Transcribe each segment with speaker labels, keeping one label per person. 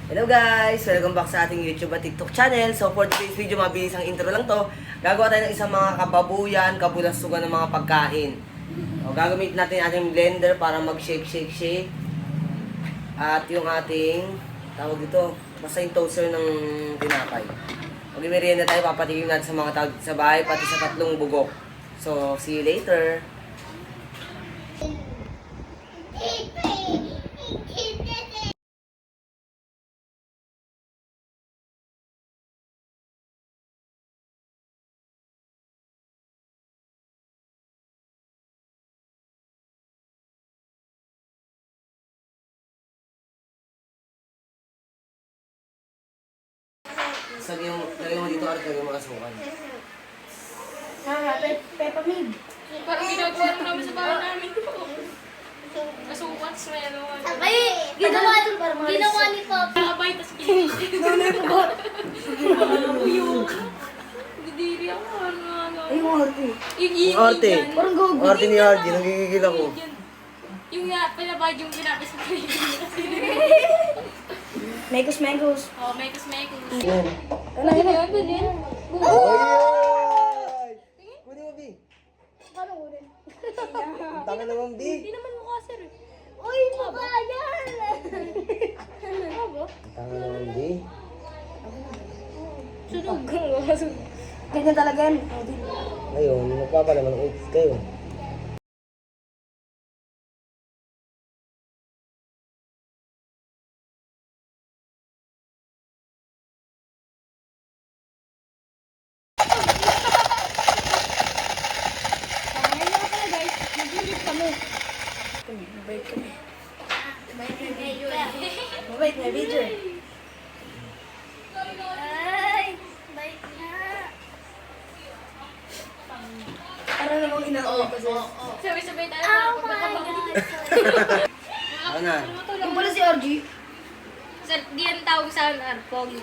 Speaker 1: Hello guys! Welcome back sa ating YouTube at TikTok channel. So for today's video, mabilis ang intro lang to. Gagawa tayo ng isang mga kababuyan, kabulasugan ng mga pagkain. So, gagamit natin ating blender para mag-shake. At yung ating, tawag dito, basta yung toaster ng tinapay. Mag-merienda tayo, papatikim natin sa mga tawag sa bahay, pati sa tatlong bugok. So, see you later! Lagyan mo dito, Art, lagyan mo asukal.
Speaker 2: Peppermint.
Speaker 3: Parang ginagawa rin namin sa bahay namin ko. Asukal, meron.
Speaker 2: Ay, ginawa ni Pop.
Speaker 3: Nakabay, tas pinili. Uyok. Didiri ako.
Speaker 2: Ay, yung arte.
Speaker 1: Yung Arte.
Speaker 2: Parang gogo.
Speaker 1: Arte ni RG, nagigigil ako.
Speaker 3: Yung pinabay yung pinapis mo kayo.
Speaker 2: Mekos.
Speaker 3: Oh, mekos.
Speaker 1: Yan.
Speaker 2: Ano yun?
Speaker 1: Oy! Kunin mo, B.
Speaker 2: Paano ulit?
Speaker 1: Ang tanga naman, B.
Speaker 3: Hindi naman mukha, sir.
Speaker 2: Uy, mukha yan!
Speaker 1: Ang tanga naman, B.
Speaker 2: Sunog. Ganyan talaga yan.
Speaker 1: Ngayon, magpapalaman ng oats kayo.
Speaker 2: Wait, may video.
Speaker 3: Ay, bait na.
Speaker 2: Para namang inaaway ko sa'yo.
Speaker 3: Sabay-sabay tayo.
Speaker 1: Ano na?
Speaker 2: Yung pala si RG.
Speaker 3: Sir, di yan tawag sa akin, Pogi.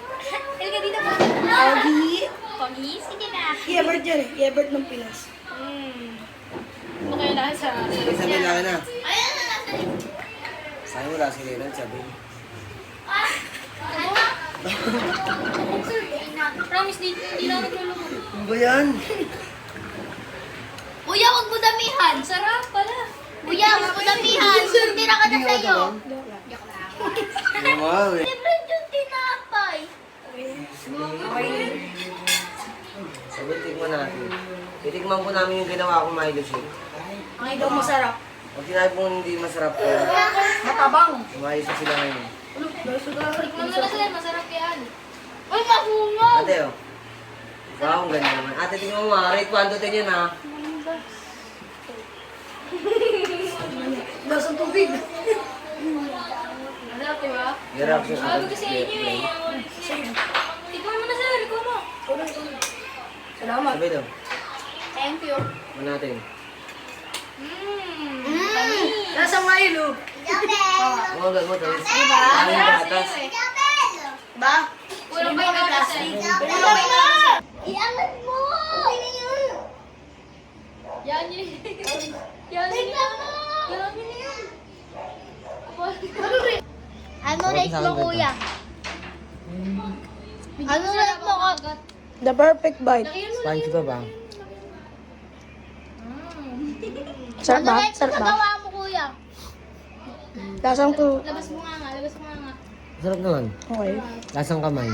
Speaker 3: Halika dito po.
Speaker 2: Pogi.
Speaker 3: Pogi, sige na.
Speaker 2: Yebert yan eh. Yebert ng Pinas.
Speaker 3: Ano kayo lahat sa...
Speaker 1: Sabi lang na.
Speaker 3: Ayan na nasa rin.
Speaker 1: Sayang wala si Leland, sabi.
Speaker 3: Promise, di lang nagluloko.
Speaker 1: Ano ba yan?
Speaker 3: Kuya, huwag mo damihan. Sarap pala. Kuya, huwag mo damihan. Tira ka na sa'yo.
Speaker 1: Wow, eh.
Speaker 3: Libre yung tinapay.
Speaker 1: Sabi, tikman natin. Titikman po namin yung ginawa kong Milo shake.
Speaker 2: Ang daw masarap.
Speaker 1: Pag sinabi pong hindi masarap po,
Speaker 2: Matabang.
Speaker 1: umayos na sila ngayon.
Speaker 3: Tikman mo na sila, masarap yan. Uy, mahungog.
Speaker 1: Ate, oh. Wow, ang ganda naman. Ate, tingnan mo mga. Rate 1 to 10 yun, ha?
Speaker 2: Lasang tubig.
Speaker 3: Masarap, diba?
Speaker 1: Yung reaction
Speaker 3: Sabi ko sa inyo eh. Tikman mo na sir, ikaw mo.
Speaker 2: Salamat.
Speaker 1: Sabi daw.
Speaker 3: Thank you.
Speaker 1: Ano natin?
Speaker 2: Lasang Milo.
Speaker 1: Oo, gag mo. Tapos,
Speaker 3: Diba?
Speaker 1: aming gatas.
Speaker 2: Ba?
Speaker 3: Walang bay na sir. Walang bay na sir.
Speaker 2: Iangat mo!
Speaker 3: Yan yun. Yan yun. Yan yun.
Speaker 2: Ano
Speaker 1: rate mo, kuya?
Speaker 3: Ano rate mo agad?
Speaker 2: The perfect bite.
Speaker 1: Sponge ba ba?
Speaker 2: Sarap ba? Sarap ba?
Speaker 3: Gawa mo kuya.
Speaker 2: Lasang to.
Speaker 3: Labas mo nga nga.
Speaker 1: Masarap naman.
Speaker 2: Okay.
Speaker 1: Lasang kamay.